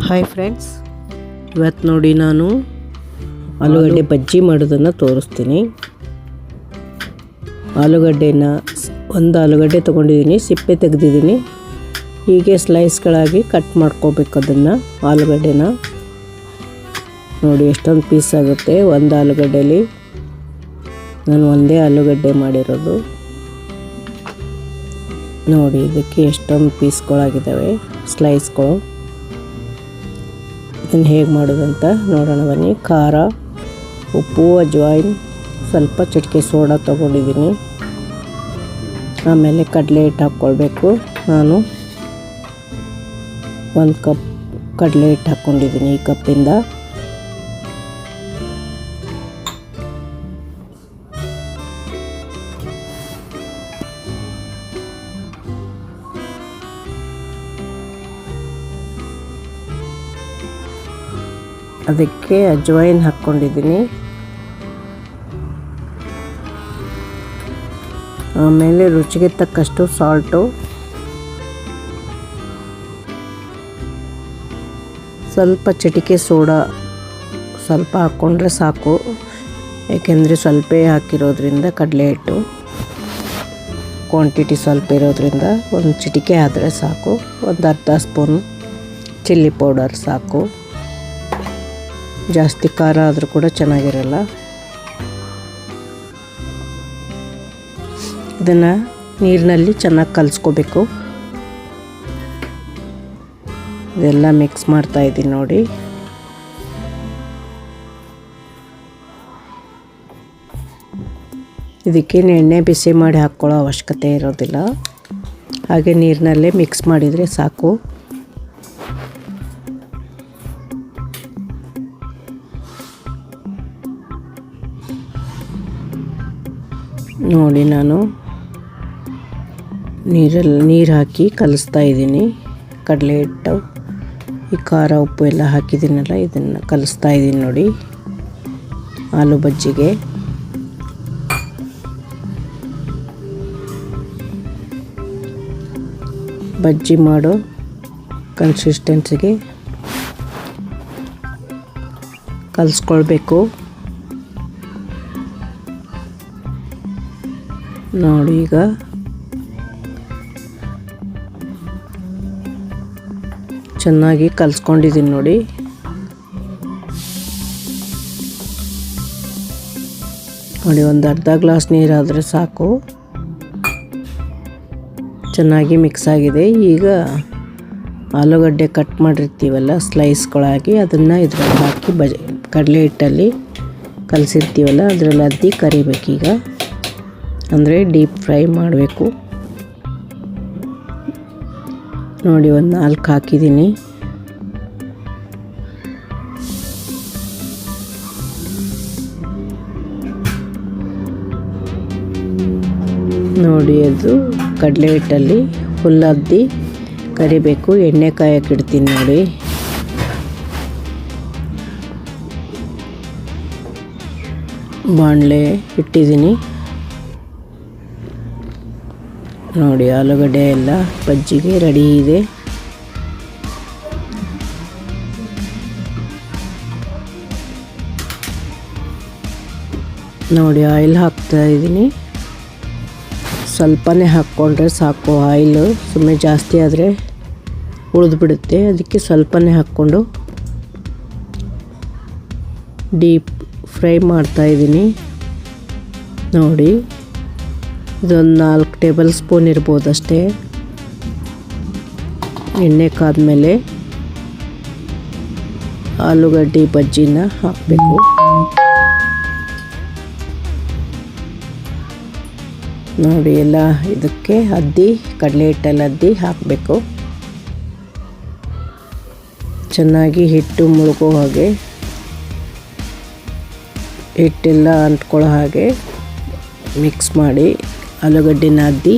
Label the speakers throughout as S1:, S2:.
S1: Hi friends, ಇವತ್ತು ನೋಡಿ ನಾನು ಆಲೂಗಡ್ಡೆ ಬಜ್ಜಿ ಮಾಡೋದನ್ನು ತೋರಿಸ್ತೀನಿ. ಒಂದು ಆಲೂಗಡ್ಡೆ ತೊಗೊಂಡಿದ್ದೀನಿ, ಸಿಪ್ಪೆ ತೆಗೆದಿದ್ದೀನಿ. ಹೀಗೆ ಸ್ಲೈಸ್ಗಳಾಗಿ ಕಟ್ ಮಾಡ್ಕೋಬೇಕು ಅದನ್ನು. ಆಲೂಗಡ್ಡೆನ ನೋಡಿ ಎಷ್ಟೊಂದು ಪೀಸ್ ಆಗುತ್ತೆ ಒಂದು ಆಲೂಗಡ್ಡೆಯಲ್ಲಿ. ನಾನು ಒಂದೇ ಆಲೂಗಡ್ಡೆ ಮಾಡಿರೋದು. ನೋಡಿ ಇದಕ್ಕೆ ಎಷ್ಟೊಂದು ಪೀಸ್ಗಳಾಗಿದ್ದಾವೆ, ಸ್ಲೈಸ್ಗಳು. ಇದನ್ನು ಹೇಗೆ ಮಾಡೋದಂತ ನೋಡೋಣ ಬನ್ನಿ. ಖಾರ, ಉಪ್ಪು, ಅಜ್ವಾಯಿನ್, ಸ್ವಲ್ಪ ಚಿಟಿಕೆ ಸೋಡಾ ತೊಗೊಂಡಿದ್ದೀನಿ. ಆಮೇಲೆ ಕಡಲೆ ಹಿಟ್ಟು ಹಾಕ್ಕೊಳ್ಬೇಕು. ನಾನು 1 ಕಪ್ ಕಡಲೆ ಹಿಟ್ಟು ಹಾಕ್ಕೊಂಡಿದ್ದೀನಿ ಈ ಕಪ್ಪಿಂದ. ಅದಕ್ಕೆ ಅಜ್ವಾಯಿನ್ ಹಾಕ್ಕೊಂಡಿದ್ದೀನಿ. ಆಮೇಲೆ ರುಚಿಗೆ ತಕ್ಕಷ್ಟು ಸಾಲ್ಟು, ಸ್ವಲ್ಪ ಚಿಟಿಕೆ ಸೋಡಾ ಸ್ವಲ್ಪ ಹಾಕ್ಕೊಂಡ್ರೆ ಸಾಕು. ಏಕೆಂದರೆ ಸ್ವಲ್ಪ ಹಾಕಿರೋದ್ರಿಂದ ಕಡಲೆ ಹಿಟ್ಟು ಕ್ವಾಂಟಿಟಿ ಸ್ವಲ್ಪ ಇರೋದ್ರಿಂದ ಒಂದು ಚಿಟಿಕೆ ಆದರೆ ಸಾಕು. ಒಂದು ಅರ್ಧ ಸ್ಪೂನ್ ಚಿಲ್ಲಿ ಪೌಡರ್ ಸಾಕು. ಜಾಸ್ತಿ ಖಾರ ಆದರೂ ಕೂಡ ಚೆನ್ನಾಗಿರಲ್ಲ. ಇದನ್ನು ನೀರಿನಲ್ಲಿ ಚೆನ್ನಾಗಿ ಕಲಿಸ್ಕೋಬೇಕು. ಇದೆಲ್ಲ ಮಿಕ್ಸ್ ಮಾಡ್ತಾ ಇದ್ದೀನಿ ನೋಡಿ. ಇದಕ್ಕೇನು ಎಣ್ಣೆ ಬಿಸಿ ಮಾಡಿ ಹಾಕ್ಕೊಳ್ಳೋ ಅವಶ್ಯಕತೆ ಇರೋದಿಲ್ಲ. ಹಾಗೆ ನೀರಿನಲ್ಲೇ ಮಿಕ್ಸ್ ಮಾಡಿದರೆ ಸಾಕು. ನೋಡಿ ನಾನು ನೀರು ಹಾಕಿ ಕಲಿಸ್ತಾ ಇದ್ದೀನಿ. ಕಡಲೆ ಹಿಟ್ಟು, ಈ ಖಾರ, ಉಪ್ಪು ಎಲ್ಲ ಹಾಕಿದ್ದೀನಲ್ಲ, ಇದನ್ನು ಕಲಿಸ್ತಾ ಇದ್ದೀನಿ ನೋಡಿ ಆಲೂ ಬಜ್ಜಿಗೆ. ಬಜ್ಜಿ ಮಾಡೋ ಕನ್ಸಿಸ್ಟೆನ್ಸಿಗೆ ಕಲಿಸ್ಕೊಳ್ಬೇಕು. ನೋಡಿ ಈಗ ಚೆನ್ನಾಗಿ ಕಲಿಸ್ಕೊಂಡಿದ್ದೀನಿ ನೋಡಿ. ಒಂದು ಅರ್ಧ ಗ್ಲಾಸ್ ನೀರಾದರೆ ಸಾಕು. ಚೆನ್ನಾಗಿ ಮಿಕ್ಸ್ ಆಗಿದೆ. ಈಗ ಆಲೂಗಡ್ಡೆ ಕಟ್ ಮಾಡಿರ್ತೀವಲ್ಲ ಸ್ಲೈಸ್ಗಳಾಗಿ, ಅದನ್ನು ಇದರಲ್ಲಿ ಹಾಕಿ ಕಡಲೆ ಹಿಟ್ಟಲ್ಲಿ ಕಲಸಿರ್ತೀವಲ್ಲ ಅದರಲ್ಲಿ ಅದ್ದಿ ಕರಿಬೇಕೀಗ. ಅಂದರೆ ಡೀಪ್ ಫ್ರೈ ಮಾಡಬೇಕು. ನೋಡಿ ಒಂದು 4 ಹಾಕಿದ್ದೀನಿ. ನೋಡಿ ಅದು ಕಡಲೆ ಹಿಟ್ಟಲ್ಲಿ ಫುಲ್ ಅದ್ದಿ ಕರಿಬೇಕು. ಎಣ್ಣೆ ಕಾಯಕ್ಕೆ ಇಡ್ತೀನಿ ನೋಡಿ. ಬಾಣಲೆ ಇಟ್ಟಿದ್ದೀನಿ ನೋಡಿ. ಆಲೂಗಡ್ಡೆ ಎಲ್ಲ ಬಜ್ಜಿಗೆ ರೆಡಿ ಇದೆ. ನೋಡಿ ಆಯಿಲ್ ಹಾಕ್ತಾ ಇದ್ದೀನಿ. ಸ್ವಲ್ಪನೇ ಹಾಕ್ಕೊಂಡ್ರೆ ಸಾಕು. ಆಯಿಲು ಸುಮ್ಮನೆ ಜಾಸ್ತಿ ಆದರೆ ಉಳಿದ್ಬಿಡುತ್ತೆ. ಅದಕ್ಕೆ ಸ್ವಲ್ಪನೇ ಹಾಕ್ಕೊಂಡು ಡೀಪ್ ಫ್ರೈ ಮಾಡ್ತಾಯಿದ್ದೀನಿ ನೋಡಿ. ಇದೊಂದು 4 ಟೇಬಲ್ ಸ್ಪೂನ್ ಇರ್ಬೋದು ಅಷ್ಟೇ. ಎಣ್ಣೆ ಕಾದ್ಮೇಲೆ ಆಲೂಗಡ್ಡೆ ಬಜ್ಜಿನ ಹಾಕಬೇಕು. ನೋಡಿ ಎಲ್ಲ ಇದಕ್ಕೆ ಅದ್ದಿ ಕಡಲೆ ಹಿಟ್ಟಲ್ಲಿ ಅದ್ದಿ ಹಾಕಬೇಕು. ಚೆನ್ನಾಗಿ ಹಿಟ್ಟು ಮುಳುಗೋ ಹಾಗೆ, ಹಿಟ್ಟೆಲ್ಲ ಅಂಟ್ಕೊಳ್ಳೋ ಹಾಗೆ ಮಿಕ್ಸ್ ಮಾಡಿ ಆಲೂಗಡ್ಡೆನ ಅದ್ದಿ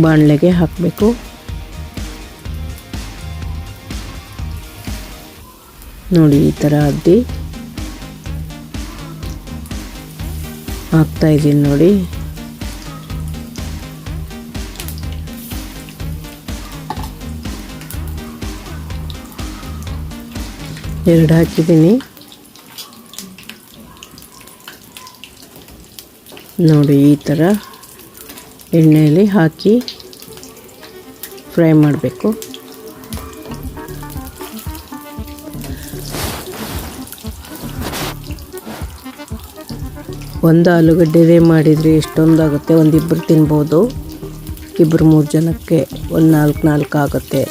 S1: ಬಾಣಲೆಗೆ ಹಾಕಬೇಕು. ನೋಡಿ ಈ ಥರ ಅದ್ದಿ ಹಾಕ್ತಾಯಿದ್ದೀನಿ ನೋಡಿ. 2 ಹಾಕಿದ್ದೀನಿ ನೋಡಿ. ಈ ಥರ ಎಣ್ಣೆಯಲ್ಲಿ ಹಾಕಿ ಫ್ರೈ ಮಾಡಬೇಕು. ಒಂದು ಆಲೂಗಡ್ಡೆದೇ ಮಾಡಿದರೆ ಎಷ್ಟೊಂದಾಗುತ್ತೆ, ಒಂದಿಬ್ಬರು ತಿನ್ಬೋದು. 2-3 ಜನಕ್ಕೆ ಒಂದು 4 ಆಗುತ್ತೆ,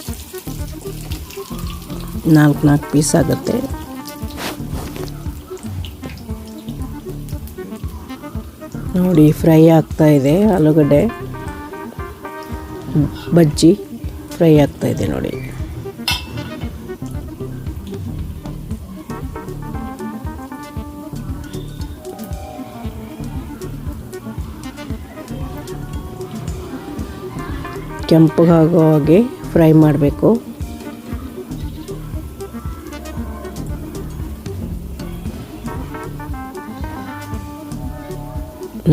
S1: 4 ಪೀಸ್ ಆಗುತ್ತೆ. ನೋಡಿ ಫ್ರೈ ಆಗ್ತಾ ಇದೆ, ಆಲೂಗಡ್ಡೆ ಬಜ್ಜಿ ಫ್ರೈ ಆಗ್ತಾ ಇದೆ ನೋಡಿ. ಕೆಂಪಗಾಗೋ ಹಾಗೆ ಫ್ರೈ ಮಾಡಬೇಕು.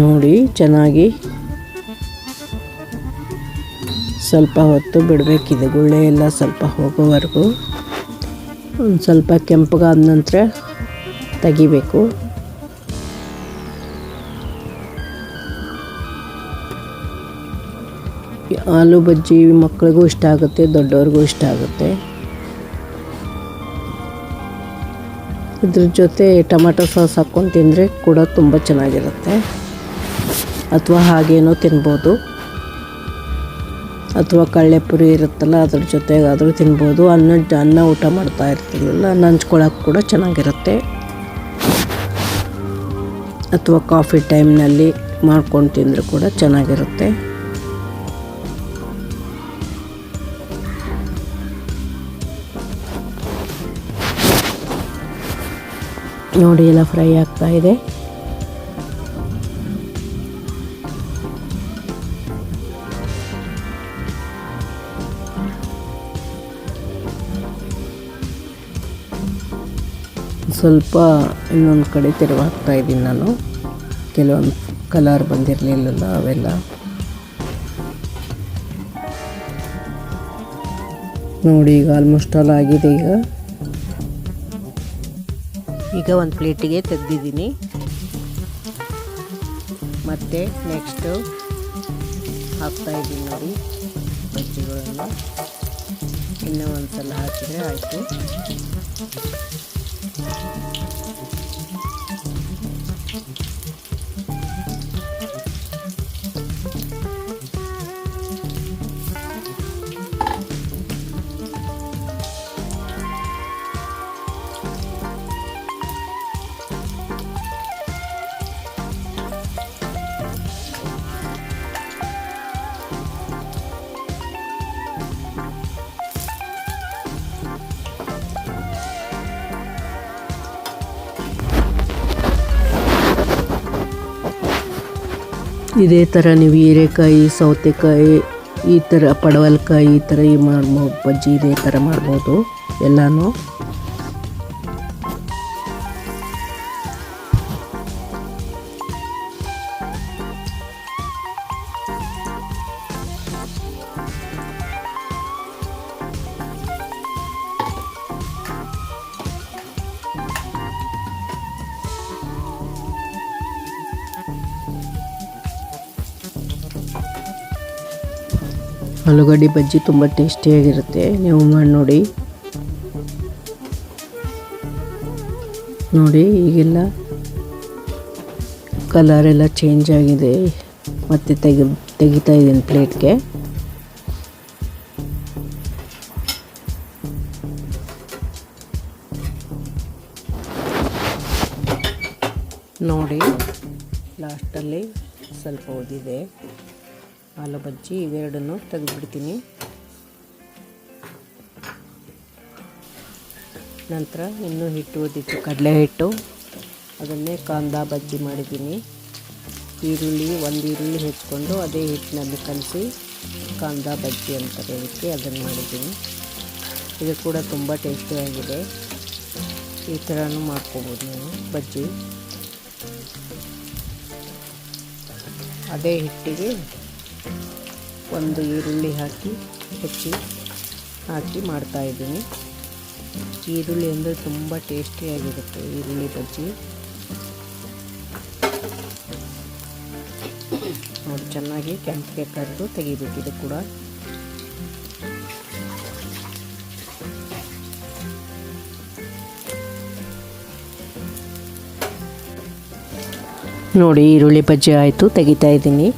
S1: ನೋಡಿ ಚೆನ್ನಾಗಿ ಸ್ವಲ್ಪ ಹೊತ್ತು ಬಿಡಬೇಕಿದೆ, ಗುಳ್ಳೆ ಎಲ್ಲ ಸ್ವಲ್ಪ ಹೋಗೋವರೆಗೂ. ಒಂದು ಸ್ವಲ್ಪ ಕೆಂಪಗಾದ ನಂತರ ತೆಗಿಬೇಕು. ಆಲೂ ಬಜ್ಜಿ ಮಕ್ಕಳಿಗೂ ಇಷ್ಟ ಆಗುತ್ತೆ, ದೊಡ್ಡವ್ರಿಗೂ ಇಷ್ಟ ಆಗುತ್ತೆ. ಇದ್ರ ಜೊತೆ ಟೊಮೆಟೊ ಸಾಸ್ ಹಾಕ್ಕೊಂಡು ತಿಂದರೆ ಕೂಡ ತುಂಬ ಚೆನ್ನಾಗಿರುತ್ತೆ. ಅಥವಾ ಹಾಗೇನೋ ತಿನ್ಬೋದು, ಅಥವಾ ಕಳ್ಳೆಪುರಿ ಇರುತ್ತಲ್ಲ ಅದ್ರ ಜೊತೆಗಾದರೂ ತಿನ್ಬೋದು. ಅನ್ನ ಊಟ ಮಾಡ್ತಾ ಇರ್ತೀವಲ್ಲ, ನಂಚ್ಕೊಳ್ಳೋಕೆ ಕೂಡ ಚೆನ್ನಾಗಿರುತ್ತೆ. ಅಥವಾ ಕಾಫಿ ಟೈಮ್ನಲ್ಲಿ ಮಾಡ್ಕೊಂಡು ತಿಂದರೂ ಕೂಡ ಚೆನ್ನಾಗಿರುತ್ತೆ. ನೋಡಿ ಎಲ್ಲ ಫ್ರೈ ಆಗ್ತಾ ಇದೆ. ಸ್ವಲ್ಪ ಇನ್ನೊಂದು ಕಡೆ ತಿರುವು ಹಾಕ್ತಾ ಇದ್ದೀನಿ ನಾನು. ಕೆಲವೊಂದು ಕಲರ್ ಬಂದಿರಲಿಲ್ಲಲ್ಲ ಅವೆಲ್ಲ. ನೋಡಿ ಈಗ ಆಲ್ಮೋಸ್ಟ್ ಆಲ್ ಆಗಿದೆ. ಈಗ ಒಂದು ಪ್ಲೇಟಿಗೆ ತೆಗೆದಿದ್ದೀನಿ. ಮತ್ತು ನೆಕ್ಸ್ಟು ಹಾಕ್ತಾಯಿದ್ದೀನಿ ನೋಡಿ ಬಜ್ಜಿಗಳನ್ನು. ಇನ್ನೂ ಒಂದು ಸಲ ಹಾಕಿದರೆ ಆಯಿತು. ಇದೇ ಥರ ನೀವು ಹೀರೆಕಾಯಿ, ಸೌತೆಕಾಯಿ, ಈ ಥರ ಪಡವಲಕಾಯಿ ಈ ಥರ ಮಾಡ್ಬೋದು ಬಜ್ಜಿ. ಇದೇ ಥರ ಮಾಡ್ಬೋದು ಎಲ್ಲನೂ. ಆಲೂಗಡ್ಡೆ ಬಜ್ಜಿ ತುಂಬ ಟೇಸ್ಟಿಯಾಗಿರುತ್ತೆ, ನೀವು ಮಾಡಿ ನೋಡಿ. ನೋಡಿ ಈಗೆಲ್ಲ ಕಲರೆಲ್ಲ ಚೇಂಜ್ ಆಗಿದೆ. ಮತ್ತು ತೆಗಿತಾ ಇದ್ದೀನಿ ಪ್ಲೇಟ್ಗೆ. ನೋಡಿ ಲಾಸ್ಟಲ್ಲಿ ಸ್ವಲ್ಪ ಉಳಿದಿದೆ ಆಲೂ ಬಜ್ಜಿ. ಇವೆರಡನ್ನು ತೆಗೆದುಬಿಡ್ತೀನಿ. ನಂತರ ಇನ್ನೂ ಹಿಟ್ಟು ಉಳಿದಿತ್ತು, ಕಡಲೆ ಹಿಟ್ಟು, ಅದನ್ನೇ ಕಾಂದಾ ಬಜ್ಜಿ ಮಾಡಿದ್ದೀನಿ. ಒಂದು ಈರುಳ್ಳಿ ಹೆಚ್ಕೊಂಡು ಅದೇ ಹಿಟ್ಟಿನಲ್ಲಿ ಕಲಸಿ ಕಾಂದಾ ಬಜ್ಜಿ ಅಂತಾರೆ ಇದಕ್ಕೆ, ಅದನ್ನು ಮಾಡಿದ್ದೀನಿ. ಇದು ಕೂಡ ತುಂಬ ಟೇಸ್ಟಿಯಾಗಿದೆ. ಈ ಥರನೂ ಮಾಡ್ಕೋಬೋದು ನೀವು ಬಜ್ಜಿ. ಅದೇ ಹಿಟ್ಟಿಗೆ ಒಂದು ಈರುಳ್ಳಿ ಹಾಕಿ ಹೆಚ್ಚಿ ಹಾಕಿ ಮಾಡ್ತಾಯಿದ್ದೀನಿ. ಈರುಳ್ಳಿ ಅಂದರೆ ತುಂಬ ಟೇಸ್ಟಿಯಾಗಿರುತ್ತೆ ಈರುಳ್ಳಿ ಬಜ್ಜಿ. ನೋಡಿ ಚೆನ್ನಾಗಿ ಕೆಂಪಿಗೆ ಕರೆದು ತೆಗಿಬೇಕಿದು ಕೂಡ. ನೋಡಿ ಈರುಳ್ಳಿ ಬಜ್ಜಿ ಆಯಿತು, ತೆಗಿತಾ ಇದ್ದೀನಿ.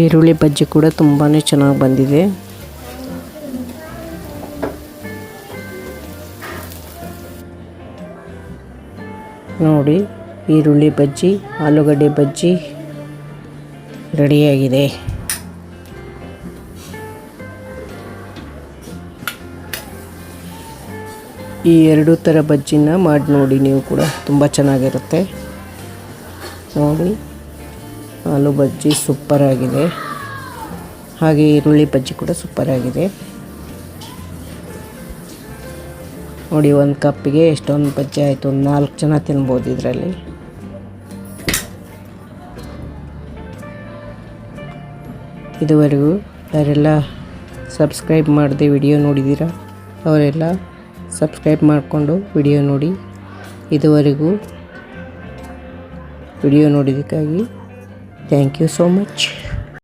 S1: ಈರುಳ್ಳಿ ಬಜ್ಜಿ ಕೂಡ ತುಂಬಾ ಚೆನ್ನಾಗಿ ಬಂದಿದೆ. ನೋಡಿ ಈರುಳ್ಳಿ ಬಜ್ಜಿ, ಆಲೂಗಡ್ಡೆ ಬಜ್ಜಿ ರೆಡಿಯಾಗಿದೆ. ಈ ಎರಡು ಥರ ಬಜ್ಜಿನ ಮಾಡಿ ನೋಡಿ, ನೀವು ಕೂಡ ತುಂಬ ಚೆನ್ನಾಗಿರುತ್ತೆ. ನೋಡಿ ಆಲೂ ಬಜ್ಜಿ ಸೂಪರಾಗಿದೆ, ಹಾಗೆ ಈರುಳ್ಳಿ ಬಜ್ಜಿ ಕೂಡ ಸೂಪರಾಗಿದೆ. ನೋಡಿ ಒಂದು ಕಪ್ಪಿಗೆ ಎಷ್ಟೊಂದು ಬಜ್ಜಿ ಆಯಿತು, ಒಂದು 4 ಜನ ತಿನ್ಬೋದು ಇದರಲ್ಲಿ. ಇದುವರೆಗೂ ಯಾರೆಲ್ಲ ಸಬ್ಸ್ಕ್ರೈಬ್ ಮಾಡದೆ ವಿಡಿಯೋ ನೋಡಿದ್ದೀರಾ ಅವರೆಲ್ಲ ಸಬ್ಸ್ಕ್ರೈಬ್ ಮಾಡಿಕೊಂಡು ವಿಡಿಯೋ ನೋಡಿ. ಇದುವರೆಗೂ ವಿಡಿಯೋ ನೋಡಿದ್ದಕ್ಕಾಗಿ ಥ್ಯಾಂಕ್ ಯು ಸೋ ಮಚ್.